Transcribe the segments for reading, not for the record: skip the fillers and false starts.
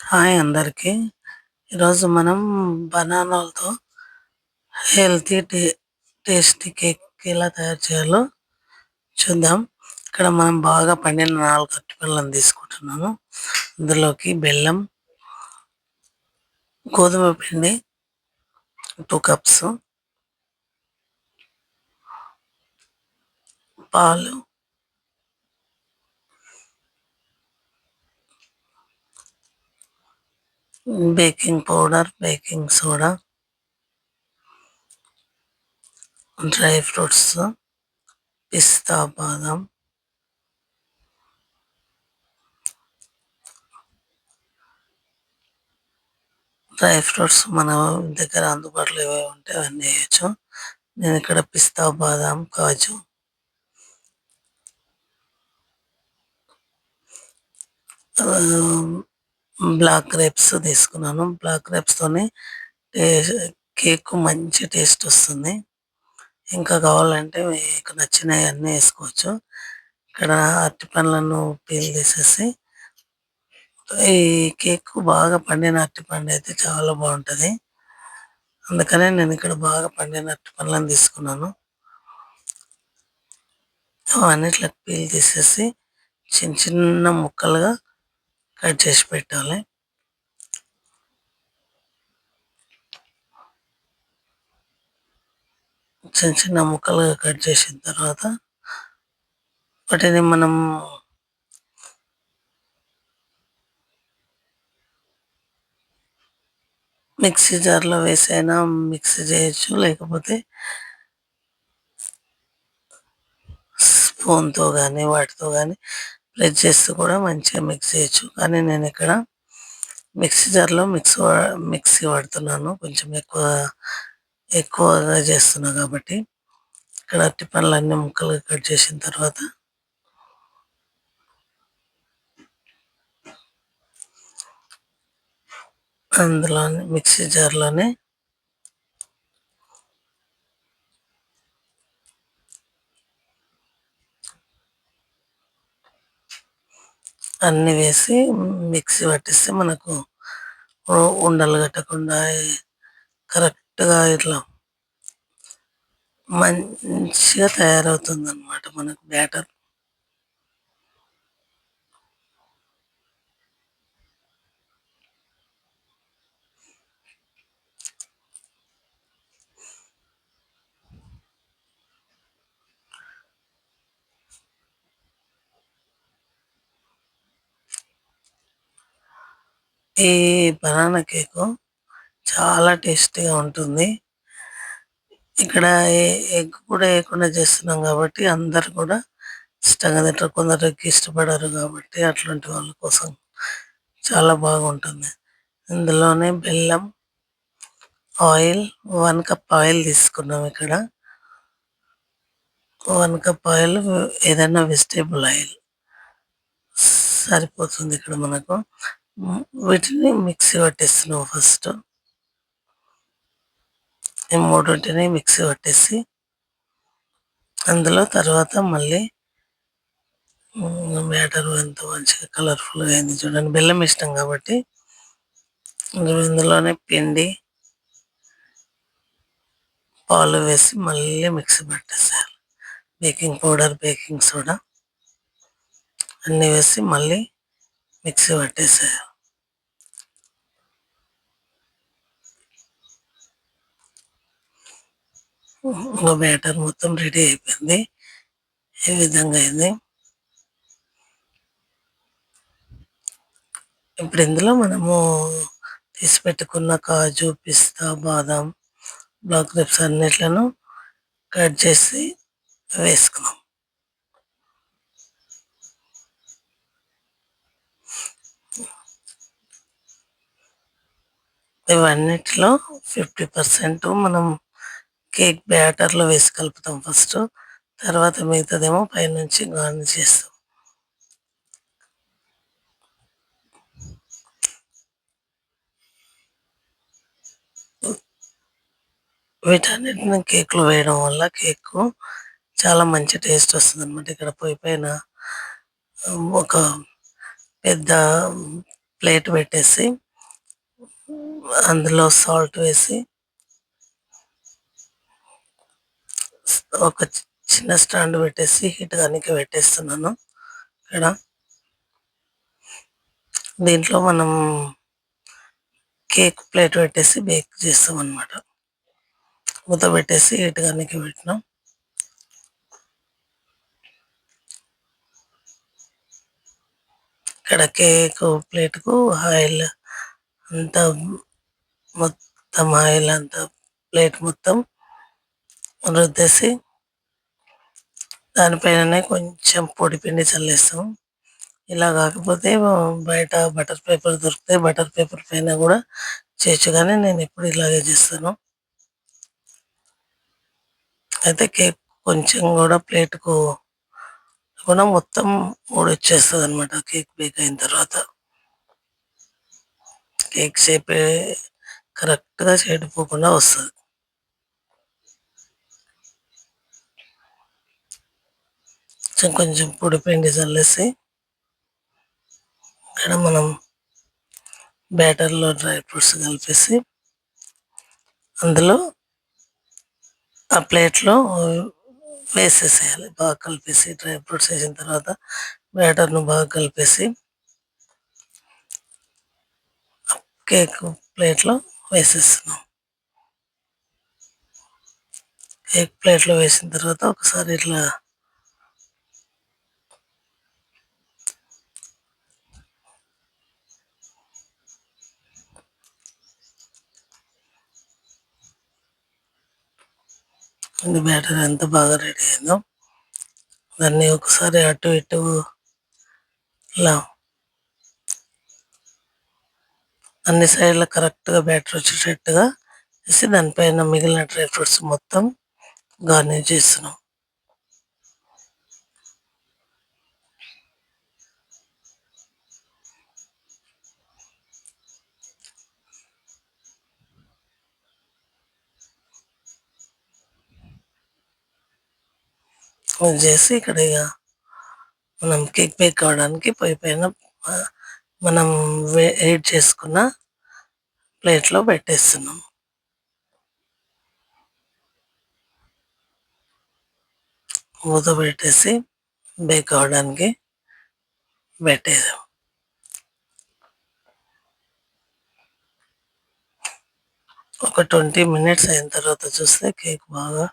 Hi అందరికీ. ఈరోజు మనం బనానాలతో హెల్తీ టేస్టీ కేక్ ఎలా తయారు చేయాలో చూద్దాం. ఇక్కడ మనం బాగా పండిన 4 అరటిపళ్ళను తీసుకుంటున్నాము. అందులోకి బెల్లం, గోధుమ పిండి 2 కప్స్, పాలు, baking powder, baking soda, dry fruits, పిస్తా బాదం, డ్రై ఫ్రూట్స్ మన దగ్గర అందుబాటులో ఏవేవి ఉంటే అవన్నీ వేయచ్చు. నేను ఇక్కడ పిస్తా బాదం, కాజు, బ్లాక్ గ్రేప్స్ తీసుకున్నాను. బ్లాక్ గ్రేప్స్తోని కేక్ మంచి టేస్ట్ వస్తుంది. ఇంకా కావాలంటే మీకు నచ్చినవి అన్నీ వేసుకోవచ్చు. ఇక్కడ అరటి పండ్లను పీల్ తీసేసి, ఈ కేక్ బాగా పండిన అరటి పండు అయితే చాలా బాగుంటుంది. అందుకనే నేను ఇక్కడ బాగా పండిన అరటి పండ్లను తీసుకున్నాను. అన్నిట్లకు పీల్ తీసేసి చిన్న చిన్న ముక్కలుగా కట్ చేసి పెట్టాలి. చిన్న చిన్న ముక్కలుగా కట్ చేసిన తర్వాత వాటిని మనం మిక్సీ జార్లో వేసైనా మిక్సీ చేయొచ్చు, లేకపోతే స్పూన్తో కానీ వాటితో కానీ ప్రెస్ చేస్తూ కూడా మంచిగా మిక్స్ చేయొచ్చు. కానీ నేను ఇక్కడ మిక్సీ జార్లో మిక్సీ వాడుతున్నాను. కొంచెం ఎక్కువగా చేస్తున్నా కాబట్టి. ఇక్కడ అరటి పండ్లు అన్ని ముక్కలుగా కట్ చేసిన తర్వాత అందులోనే మిక్సీ జార్లోనే అన్నీ వేసి మిక్సీ పట్టిస్తే మనకు ఉండలు కట్టకుండా కరెక్ట్గా ఇట్లా మంచిగా తయారవుతుంది అన్నమాట మనకు బ్యాటర్. ఈ బనానా కేకు చాలా టేస్టీగా ఉంటుంది. ఇక్కడ ఎగ్ కూడా వేయకుండా చేస్తున్నాం కాబట్టి అందరు కూడా ఇష్టంగా తింటారు. కొందరికి ఇష్టపడరు కాబట్టి అట్లాంటి వాళ్ళ కోసం చాలా బాగుంటుంది. ఇందులోనే బెల్లం, ఆయిల్, 1 కప్ ఆయిల్ తీసుకున్నాం. ఇక్కడ 1 కప్ ఆయిల్, ఏదైనా వెజిటేబుల్ ఆయిల్ సరిపోతుంది. ఇక్కడ మనకు వీటిని మిక్సీ పట్టేస్తున్నాం. ఫస్ట్ ఈ మూడింటిని మిక్సీ పట్టేసి అందులో తర్వాత మళ్ళీ బ్యాటర్ ఎంతో మంచిగా కలర్ఫుల్గా అయింది చూడండి. బెల్లం ఇష్టం కాబట్టి ఇందులోనే పిండి, పాలు వేసి మళ్ళీ మిక్సీ పట్టేసేయాలి. బేకింగ్ పౌడర్, బేకింగ్ సోడా అన్నీ వేసి మళ్ళీ మిక్సీ పట్టేసేయాలి. బ్యాటర్ మొత్తం రెడీ అయిపోయింది. ఈ విధంగా అయింది. ఇప్పుడు ఇందులో మనము తీసి పెట్టుకున్న కాజు, పిస్తా, బాదం, బ్లాక్ గ్రేప్స్ అన్నిట్లను కట్ చేసి వేసుకున్నాం. ఇవన్నిటిలో 50% మనం కేక్ బ్యాటర్లో వేసి కలుపుతాం ఫస్ట్. తర్వాత మిగతాదేమో పైనుంచి గార్నిష్ చేస్తాం. వీటన్నిటిని కేక్లో వేయడం వల్ల కేక్ చాలా మంచి టేస్ట్ వస్తుంది అనమాట. ఇక్కడ పొయ్యి పైన ఒక పెద్ద ప్లేట్ పెట్టేసి అందులో సాల్ట్ వేసి ఒక చిన్న స్టాండ్ పెట్టేసి హీట్ కానీకి పెట్టేస్తున్నాను. ఇక్కడ దీంట్లో మనం కేక్ ప్లేట్ పెట్టేసి బేక్ చేస్తాం అన్నమాట. మూత పెట్టేసి హీట్ కానీకి పెట్టినాం. ఇక్కడ కేక్ ప్లేట్కు ఆయిల్ అంతా మొత్తం ఆయిల్ అంతా ప్లేట్ మొత్తం రుద్దేసి దానిపైననే కొంచెం పొడి పిండి చల్లేస్తాం. ఇలా కాకపోతే బయట బటర్ పేపర్ దొరికితే బటర్ పేపర్ పైన కూడా చేయొచ్చు, కానీ నేను ఎప్పుడు ఇలాగే చేస్తాను. అయితే కేక్ కొంచెం కూడా ప్లేట్కు కూడా మొత్తం ఊడొచ్చేస్తుంది అనమాట. కేక్ బేక్ అయిన తర్వాత కేక్ షేప్ కరెక్ట్గా చెడిపోకుండా వస్తుంది. కొంచెం పొడి పిండి చల్లేసి ఇక్కడ మనం బ్యాటర్లో డ్రై ఫ్రూట్స్ కలిపేసి అందులో ఆ ప్లేట్లో వేసేసేయాలి. బాగా కలిపేసి డ్రై ఫ్రూట్స్ వేసిన తర్వాత బ్యాటర్ను బాగా కలిపేసి కేక్ ప్లేట్లో వేసేస్తున్నాం. కేక్ ప్లేట్లో వేసిన తర్వాత ఒకసారి ఇట్లా బ్యాటర్ ఎంత బాగా రెడీ అయిందో దాన్ని ఒకసారి అటు ఇటు ఇలా అన్ని సైడ్ల కరెక్ట్గా బ్యాటర్ వచ్చేటట్టుగా వేసి దానిపైన మిగిలిన డ్రై ఫ్రూట్స్ మొత్తం గార్నిష్ చేస్తున్నాం. చేసి ఇక్కడ ఇక మనం కేక్ బేక్ కావడానికి పొయ్యి పైన మనం వేడి చేసుకున్న ప్లేట్లో పెట్టేస్తున్నాం. మూత పెట్టేసి బేక్ అవడానికి పెట్టేసాం. ఒక 20 మినిట్స్ అయిన తర్వాత చూస్తే కేక్ బాగా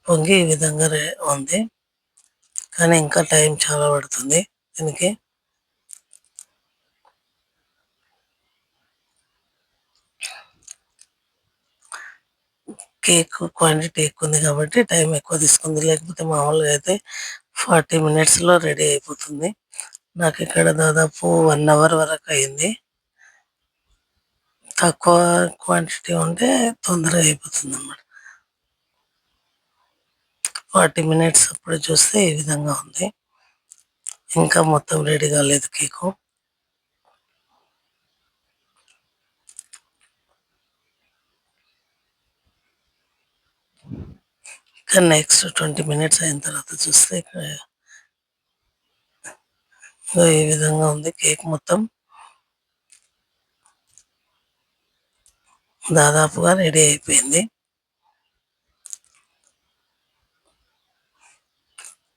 పొంగి ఈ విధంగా ఉంది, కానీ ఇంకా టైం చాలా పడుతుంది దీనికి. కేక్ క్వాంటిటీ ఎక్కువ ఉంది కాబట్టి టైం ఎక్కువ తీసుకుంది, లేకపోతే మామూలుగా అయితే 40 మినిట్స్లో రెడీ అయిపోతుంది. నాకు ఇక్కడ దాదాపు 1 అవర్ వరకు అయింది. తక్కువ క్వాంటిటీ ఉంటే తొందరగా అయిపోతుంది అన్నమాట. 40 మినిట్స్ అప్పుడు చూస్తే ఈ విధంగా ఉంది. ఇంకా మొత్తం రెడీ కాలేదు కేకు. ఇంకా నెక్స్ట్ 20 మినిట్స్ అయిన తర్వాత చూస్తే ఈ విధంగా ఉంది. కేక్ మొత్తం దాదాపుగా రెడీ అయిపోయింది.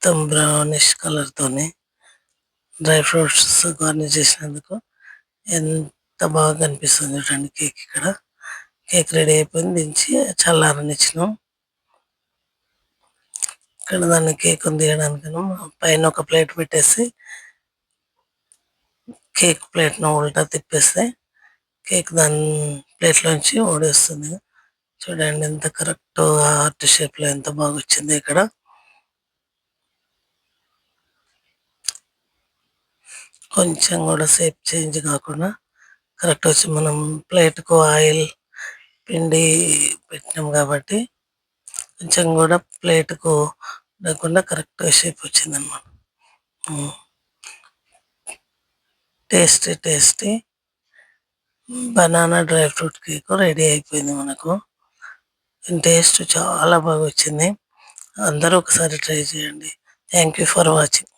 మొత్తం బ్రౌనిష్ కలర్తోని డ్రై ఫ్రూట్స్ గార్నిష్ చేసినందుకు ఎంత బాగా కనిపిస్తుంది చూడండి కేక్. ఇక్కడ కేక్ రెడీ అయిపోయింది, దించి చల్లారనిచ్చినాం. ఇక్కడ దాన్ని కేక్ తీయడానికి పైన ఒక ప్లేట్ పెట్టేసి కేక్ ప్లేట్ను ఉల్టా తిప్పేస్తే కేక్ దాని ప్లేట్లోంచి ఊడేస్తుంది. చూడండి ఎంత కరెక్ట్ హార్ట్ షేప్లో ఎంత బాగా వచ్చింది. ఇక్కడ కొంచెం కూడా షేప్ చేంజ్ కాకుండా కరెక్ట్ వచ్చి, మనం ప్లేట్కు ఆయిల్ పిండి పెట్టినాం కాబట్టి కొంచెం కూడా ప్లేట్కు లేకుండా కరెక్ట్గా షేప్ వచ్చింది అన్నమాట. Tasty banana dry fruit cake ready అయిపోయింది మనకు. టేస్ట్ చాలా బాగా వచ్చింది. అందరూ ఒకసారి ట్రై చేయండి. Thank you for watching.